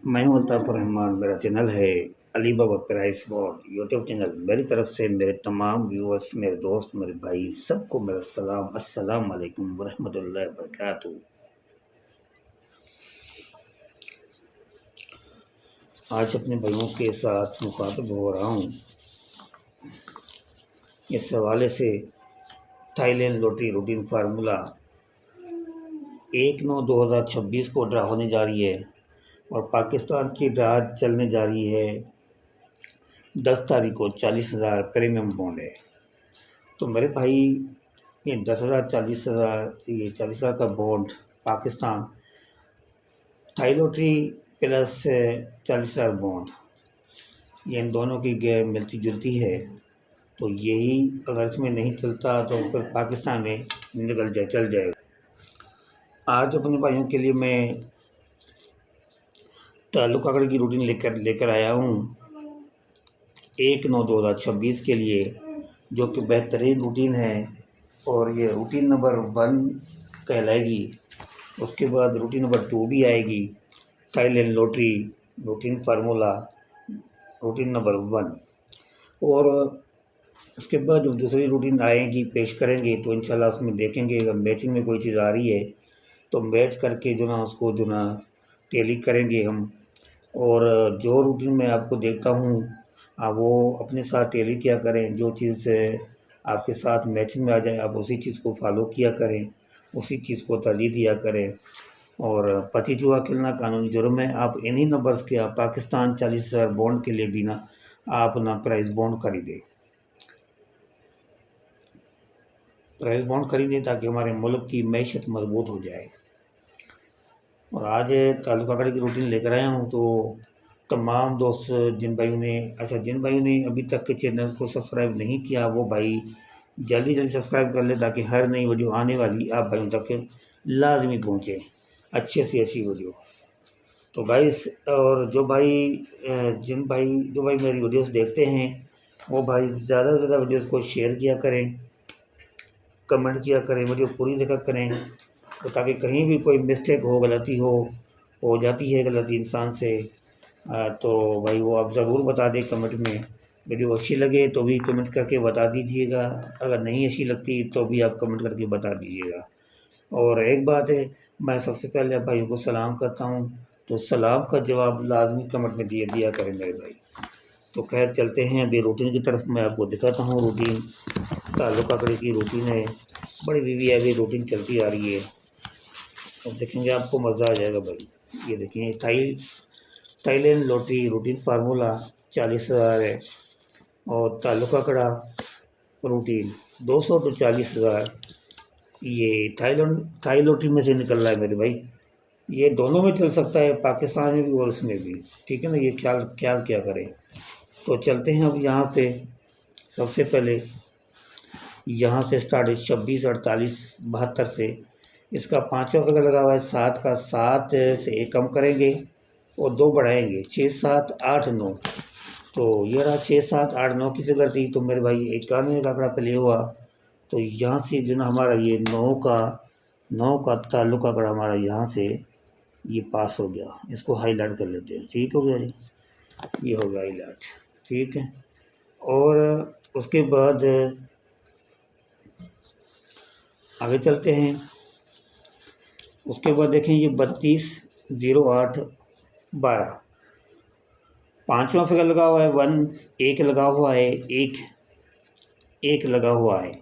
मैं हूं अल्ताफ़ रहमान। मेरा चैनल है अली बाबा प्राइस बोर्ड यूट्यूब चैनल। मेरी तरफ से मेरे तमाम व्यूअर्स, मेरे दोस्त, मेरे भाई, सबको मेरा सलाम। अस्सलाम वालेकुम वरहमतुल्लाहि वबरकातुहू। आज अपने भाइयों के साथ मुखातिब हो रहा हूँ इस हवाले से थाईलैंड लॉटरी रूटीन फार्मूला 1/9/2026 को ड्रा होने जा रही है और पाकिस्तान की ड्रा चलने जा रही है 10 तारीख को। 40,000 प्रीमियम बॉन्ड है। तो मेरे भाई, ये 10,000 40,000, ये 40,000 का bond Pakistan, Thai lottery plus 40,000 bond, ये इन दोनों की मिलती जुलती है। तो यही अगर इसमें नहीं चलता तो फिर पाकिस्तान में चल जाएगा। आज अपने भाइयों के लिए मैं ताल्लुक आंकड़े की रूटीन लेकर आया हूँ 1/9/2026 के लिए, जो कि बेहतरीन रूटीन है और ये रूटीन नंबर 1 कहलाएगी। उसके बाद रूटीन नंबर 2 भी आएगी, Thailand lottery routine formula routine number 1। और उसके बाद जब दूसरी रूटीन आएगी, पेश करेंगे, तो इंशाल्लाह उसमें देखेंगे अगर मैचिंग में कोई चीज़ आ रही है तो मैच करके उसको टैली करेंगे हम। और जो रूटीन मैं आपको देखता हूँ आप वो अपने साथ टैली किया करें। जो चीज़ आपके साथ मैचिंग में आ जाए आप उसी चीज़ को फॉलो किया करें, उसी चीज़ को तरजीह दिया करें। और पची जुआ खेलना कानूनी जुर्म है। आप इन्हीं नंबर्स के आप पाकिस्तान 40,000 बॉन्ड के लिए भी आप प्राइस बॉन्ड खरीदें ताकि हमारे मुल्क की मैशत मजबूत हो जाए। और आज ताल्लुक आंकड़े की रूटीन लेकर आया हूँ। तो तमाम दोस्त जिन भाइयों ने अभी तक के चैनल को सब्सक्राइब नहीं किया, वो भाई जल्दी सब्सक्राइब कर ले ताकि हर नई वीडियो आने वाली आप भाइयों तक लाजमी पहुँचे, अच्छी से अच्छी वीडियो। तो गाइस, और जो भाई मेरी वीडियोस देखते हैं वो भाई ज़्यादा से ज़्यादा वीडियोस को शेयर किया करें, कमेंट किया करें, वीडियो पूरी देखा करें, तो ताकि कहीं भी कोई मिस्टेक हो, गलती हो जाती है गलती इंसान से, तो भाई वो आप ज़रूर बता दें कमेंट में। वीडियो अच्छी लगे तो भी कमेंट करके बता दीजिएगा, अगर नहीं अच्छी लगती तो भी आप कमेंट करके बता दीजिएगा। और एक बात है, मैं सबसे पहले आप भाइयों को सलाम करता हूँ, तो सलाम का जवाब लाजमी कमेंट में दिया करें मेरे भाई। तो खैर चलते हैं अभी रूटीन की तरफ। मैं आपको दिखाता हूँ रूटीन, ताल्लुक आंकड़े की रूटीन है, बड़ी वीवीआईपी रूटीन चलती आ रही है। अब देखेंगे आपको मज़ा आ जाएगा भाई। ये देखिए थाईलैंड लॉटरी रूटीन फार्मूला 40,000 है और ताल्लुक आंकड़ा रूटीन 200 to 40,000 ये थाई लॉटरी में से निकल रहा है मेरे भाई। ये दोनों में चल सकता है, पाकिस्तान में भी और इसमें भी, ठीक है ना। ये ख्याल क्या करें। तो चलते हैं अब यहाँ पे। सबसे पहले यहाँ से स्टार्ट है 26 48 72 से। इसका 5वां फिगर लगा हुआ है 7 का। 7 से 1 कम करेंगे और 2 बढ़ाएंगे, 6 7 8 9। तो ये रहा 6 7 8 9 की फिगर थी। तो मेरे भाई 91 का आंकड़ा प्ले हुआ। तो यहाँ से हमारा ये 9 का ताल्लुक आंकड़ा हमारा यहाँ से ये पास हो गया। इसको हाईलाइट कर लेते हैं, ठीक हो गया जी, ये हो गया हाईलाइट, ठीक है। और उसके बाद आगे चलते हैं। उसके बाद देखें ये 32 08 12, 5वां फिगर लगा हुआ है 1, 1 लगा हुआ है, 1 लगा हुआ है।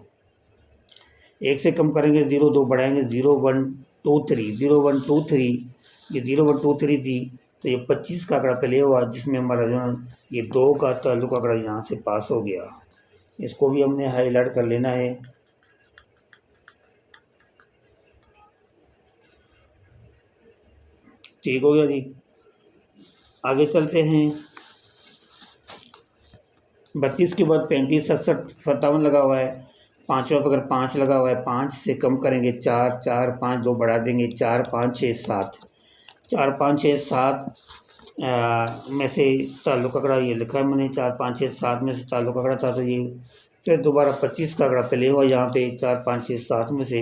1 से कम करेंगे 0, 2 बढ़ाएंगे 0 1 2 3, 0 1 2 3, ये 0 1 2 3 थी। तो ये 25 का आंकड़ा प्ले हुआ, जिसमें हमारा ये 2 का ताल्लुक आंकड़ा यहाँ से पास हो गया। इसको भी हमने हाईलाइट कर लेना है। ठीक हो गया जी। आगे चलते हैं। 32 के बाद 35 67 57 लगा हुआ है। 5वां फिगर 5 लगा हुआ है। 5 से कम करेंगे 4 4 5 2 बढ़ा देंगे 4 5 6 7, 4 5 6 7 में से ताल्लुक आंकड़ा ये लिखा है मैंने। 4 5 6 7 में से ताल्लुक आंकड़ा था, तो ये फिर दोबारा 25 का आंकड़ा प्ले हुआ यहाँ पे 4 5 6 7 में से।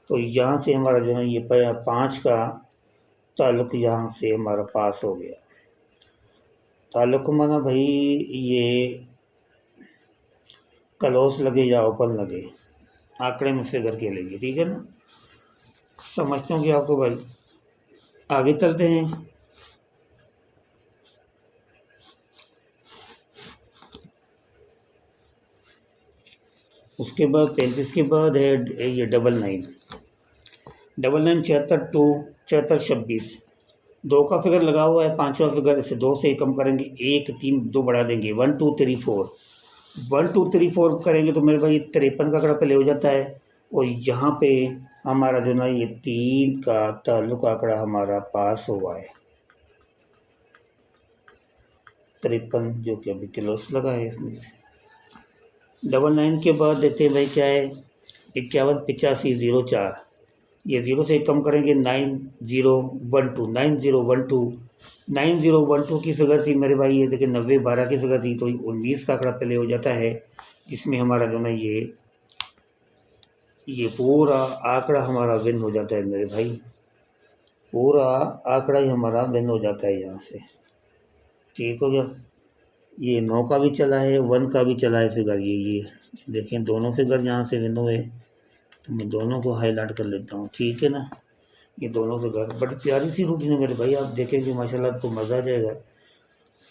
तो यहाँ से हमारा ये 5 का ताल्लुक यहाँ से हमारा पास हो गया। ताल्लुक माना भाई ये क्लोज लगे या ओपन लगे, आंकड़े में फिगर के लेंगे, ठीक है ना। समझते होंगे आप तो भाई। आगे चलते हैं। उसके बाद 35 के बाद है ये 99, 99 76 2 76 26, दो का फिगर लगा हुआ है, पांचवा फिगर इसे दो से कम करेंगे, एक तीन दो बढ़ा देंगे, 1 2 3 4, 1 2 3 4 करेंगे तो मेरे भाई 53 का आंकड़ा पहले हो जाता है। और यहाँ पे हमारा जो ना ये 3 का ताल्लुक आंकड़ा हमारा पास हुआ है, 53, जो कि अभी क्लोज लगा है इसमें से। 99 के बाद देखते हैं भाई क्या है, 51 85 04, ये 0 से कम करेंगे, 9012, 9012, 9012 की फिगर थी मेरे भाई, ये देखिए 90 12 की फिगर थी, तो 19 का आंकड़ा पहले हो जाता है, जिसमें हमारा जो ना ये पूरा आंकड़ा हमारा विन हो जाता है मेरे भाई, पूरा आंकड़ा ही हमारा विन हो जाता है यहाँ से, ठीक हो गया। ये 9 का भी चला है, 1 का भी चला है फिगर, ये देखें दोनों फिगर यहाँ से विन हुए, तो मैं दोनों को हाईलाइट कर लेता हूँ, ठीक है ना। ये दोनों फिगर बड़ी प्यारी सी रूटीन है मेरे भाई, आप देखेंगे माशाल्लाह आपको मज़ा आ जाएगा।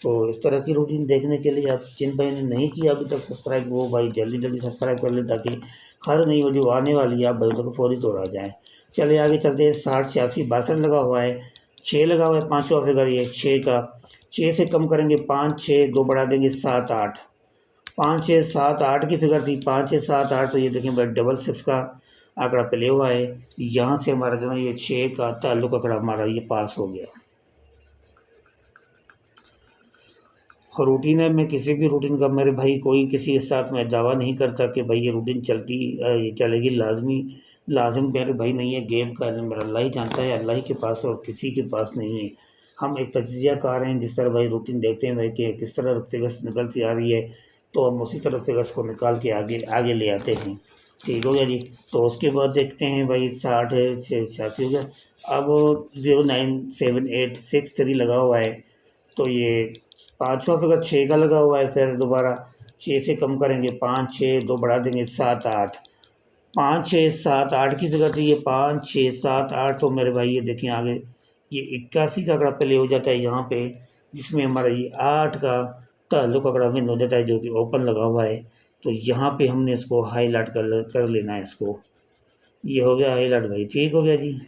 तो इस तरह की रूटीन देखने के लिए आप जिन भाई ने नहीं किया अभी तक सब्सक्राइब, वो भाई जल्दी जल्दी सब्सक्राइब कर लें, ताकि हर नई वीडियो आने वाली है आप भाई तक फौरी तौर आ जाए। चलिए आगे चलते हैं। 60 86 62 लगा हुआ है, 6 लगा हुआ है, पाँचवा फिगर ये 6 का, 6 से कम करेंगे 5 6 दो बढ़ा देंगे 7 8, 5 6 7 8 की फिगर थी, 5 6 7 8, तो ये देखें भाई 6 का आंकड़ा पहले हुआ है, यहाँ से हमारा जो है ये 6 का ताल्लुक आंकड़ा हमारा ये पास हो गया। और रूटीन है, मैं किसी भी रूटीन का मेरे भाई कोई किसी के साथ मैं दावा नहीं करता कि भाई ये रूटीन चलती ये चलेगी लाजमी, लाजिम मेरे भाई नहीं है, गेम का इल्म मेरा अल्लाह ही जानता है, अल्लाह ही के पास और किसी के पास नहीं है। हम एक तजिया कार हैं, जिस तरह भाई रूटीन देखते हैं भाई कि किस तरह फिगर्स निकलती आ रही है, तो हम उसी तरह फिगर्स को निकाल के आगे आगे ले आते हैं, ठीक हो गया जी। तो उसके बाद देखते हैं भाई 60 है 86 हो गया, अब 09786 3 लगा हुआ है, तो ये पाँचवा फिगर 6 का लगा हुआ है, फिर दोबारा 6 से कम करेंगे 5 6 दो बढ़ा देंगे 7 8, 5 6 7 8 की फिगर थी ये 5 6 7 8, तो मेरे भाई ये देखें आगे ये 81 का आंकड़ा पहले हो जाता है यहाँ पे, जिसमें हमारा ये 8 का ताल्लुक आंकड़ा विन हो जाता है, जो कि ओपन लगा हुआ है। तो यहाँ पे हमने इसको हाईलाइट कर लेना है इसको, ये हो गया हाईलाइट भाई, ठीक हो गया जी।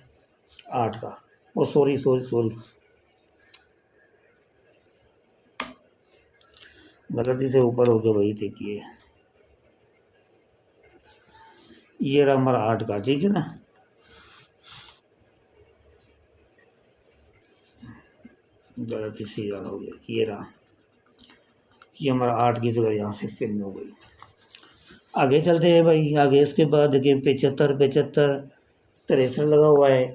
8 का, ओ सॉरी सॉरी सॉरी, गलती से ऊपर हो गया भाई, देखिए ये रहा हमारा 8 का, ठीक है ना। गलती से यार हो गया, ये रहा, ये हमारा 8 की फिगर यहाँ से फिल हो गई। आगे चलते हैं भाई, आगे इसके बाद देखिए 75 75 63 लगा हुआ है,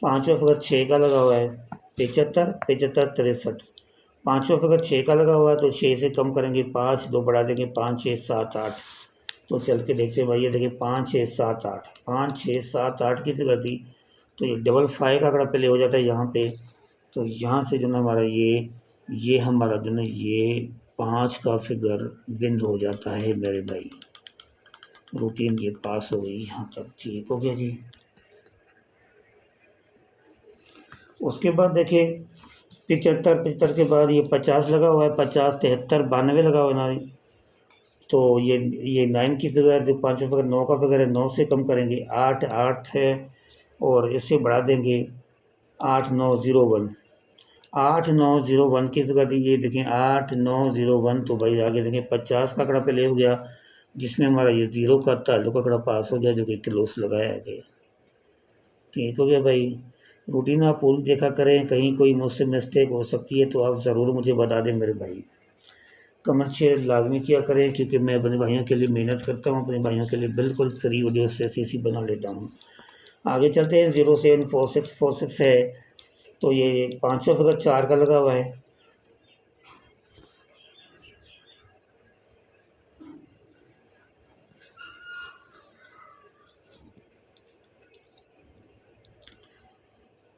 पाँचवा फिगर 6 का लगा हुआ है, 75 75 63, पाँचवा फिगर 6 का लगा हुआ है, तो 6 से कम करेंगे 5 दो बढ़ा देंगे 5 6 7 8, तो चल के देखते हैं भाई, ये देखिए 5 6 7 8, 5 6 7 8 की फिगर थी, तो ये 55 का आंकड़ा पहले हो जाता है यहाँ पे, तो यहाँ से जो ना हमारा ये हमारा जो ना ये 5 का फिगर विन हो जाता है मेरे भाई, रूटीन ये पास हो गई यहाँ तक, ठीक हो गया जी। उसके बाद देखिए 75 75 के बाद ये 50 लगा हुआ है, 50 73 92 लगा हुआ है ना, तो ये 9 की फिगर, जो पाँचवा फिगर 9 का फिगर है, 9 से कम करेंगे 8 8 है, और इससे बढ़ा देंगे 8901, 8901 की फिगर थी, ये देखें 8901, तो भाई आगे देखें 50 का आंकड़ा पहले हो गया, जिसमें हमारा ये 0 का ताल्लुक आंकड़ा पास हो गया, जो कि क्लोज लगाया गया, ठीक हो गया भाई। रूटीन आप पूरी देखा करें, कहीं कोई मुझसे मिस्टेक हो सकती है तो आप ज़रूर मुझे बता दें मेरे भाई, कमेंट शेयर लाजमी किया करें, क्योंकि मैं अपने भाइयों के लिए मेहनत करता हूँ, अपने भाइयों के लिए बिल्कुल फ्री वीडियोस ऐसी बना लेता हूँ। आगे चलते हैं, 074646 है, तो ये पाँचवा फिगर 4 का लगा हुआ है,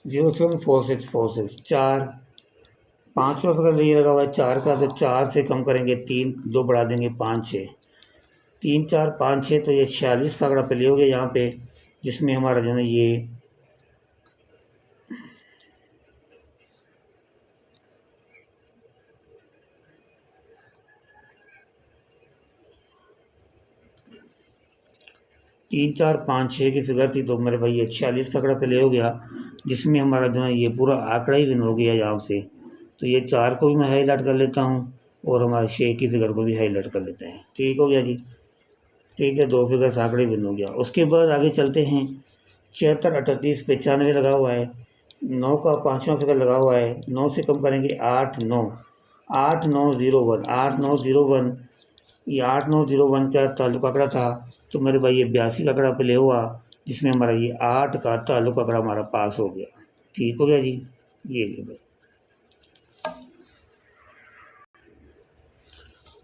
जीरो 7 4 6 4 6 4, पाँचवा फिगर ये लगा हुआ है 4 का, तो 4 से कम करेंगे 3, 2 बढ़ा देंगे 5 6, 3 4 5 6, तो ये 46 का आंकड़ा प्ले हो गया यहाँ पे, जिसमें हमारा जो है ये 3 4 5 6 की फिगर थी, तो मेरे भाई ये 46 का आंकड़ा प्ले हो गया, जिसमें हमारा जो है ये पूरा आंकड़ा ही विन हो गया यहाँ से। तो ये 4 को भी मैं हाईलाइट कर लेता हूँ और हमारे 6 की फिगर को भी हाईलाइट कर लेते हैं। ठीक हो गया जी, ठीक है, 2 फिगर से आंकड़े विन हो गया। उसके बाद आगे चलते हैं। 76 38 95 लगा हुआ है, 9 का 5वां फिगर लगा हुआ है, 9 से कम करेंगे 8 9, 8 9 0 1, 8 9 0 1, ये 8 9 0 1 का ताल्लुक आंकड़ा था, तो मेरे भाई ये 82 का आंकड़ा प्ले हुआ, जिसमें हमारा ये 8 का ताल्लुक आंकड़ा हमारा पास हो गया। ठीक हो गया जी, ये ले भाई।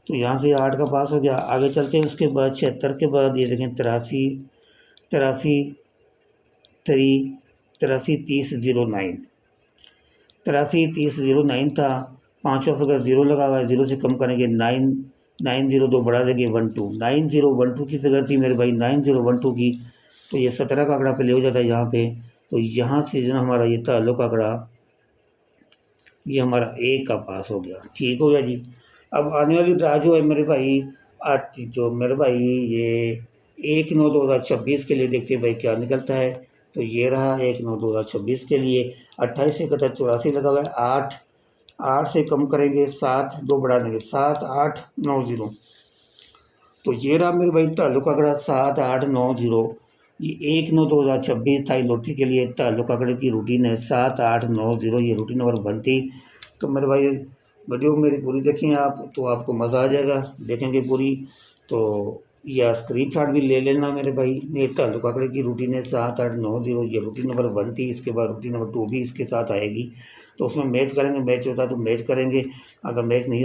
तो यहाँ से 8 का पास हो गया। आगे चलते हैं। उसके बाद 76 के बाद ये देखें 83 83 30 09, 83 30 09 था। 5वां फिगर 0 लगा हुआ है, 0 से कम करेंगे 9 9 0, 2 बढ़ा देंगे 1 2, 9 0 1 2 की फिगर थी मेरे भाई, 9 0 1 2 की, तो ये 17 का आंकड़ा प्ले हो जाता है यहाँ पे। तो यहाँ से जो हमारा ये ताल्लुक आंकड़ा ये हमारा 1 का पास हो गया। ठीक हो गया जी। अब आने वाली ड्रा जो है मेरे भाई, आज जो मेरे भाई ये 1/9/2026 के लिए देखते हैं भाई क्या निकलता है। तो ये रहा 1/9/2026 के लिए। 28 से 84 लगा हुआ है, 8 8 से कम करेंगे 7, 2 बढ़ा देंगे 7 8 9 0, तो ये रहा मेरे भाई ताल्लुक आंकड़ा 7 8 9 0। ये 1/9/2026 था लॉटरी के लिए ताल्लुक आंकड़े की रूटीन है 7 8 9 0, ये रूटीन नंबर 1 थी। तो मेरे भाई वीडियो मेरी पूरी देखें आप, तो आपको मज़ा आ जाएगा, देखेंगे पूरी तो या स्क्रीनशॉट भी ले लेना मेरे भाई। ये ताल्लुक आंकड़े की रूटीन है 7 8 9 0, ये रूटीन नंबर 1 थी। इसके बाद रूटीन नंबर 2 भी इसके साथ आएगी, तो उसमें मैच करेंगे, मैच होता तो मैच करेंगे, अगर मैच नहीं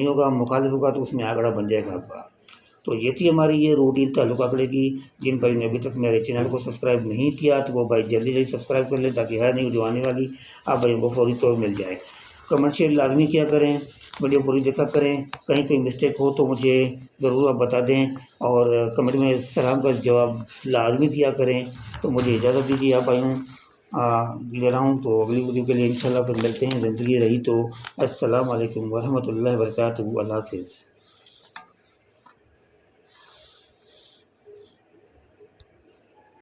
होगा मुखालिफ होगा तो उसमें आंकड़ा बन जाएगा आपका। तो ये थी हमारी ये रूटीन ताल्लुक आंकड़े की। जिन भाई ने अभी तक मेरे चैनल को सब्सक्राइब नहीं किया तो वो भाई जल्दी जल्दी सब्सक्राइब कर लें, ताकि हर नई वीडियो आने वाली आप भाई को फौरी तौर मिल जाए। कमेंट शेयर लाजमी किया करें, वीडियो पूरी देखा करें, कहीं कोई मिस्टेक हो तो मुझे ज़रूर आप बता दें, और कमेंट में सलाम का जवाब लाजमी दिया करें। तो मुझे इजाज़त दीजिए, आप भाई ले रहा हूँ, तो अगली वीडियो के लिए इंशाल्लाह फिर मिलते हैं, ज़िंदगी रही तो। अस्सलाम वालेकुम वरहमतुल्लाहि वबरकातुहू, अल्लाह हाफ़िज़।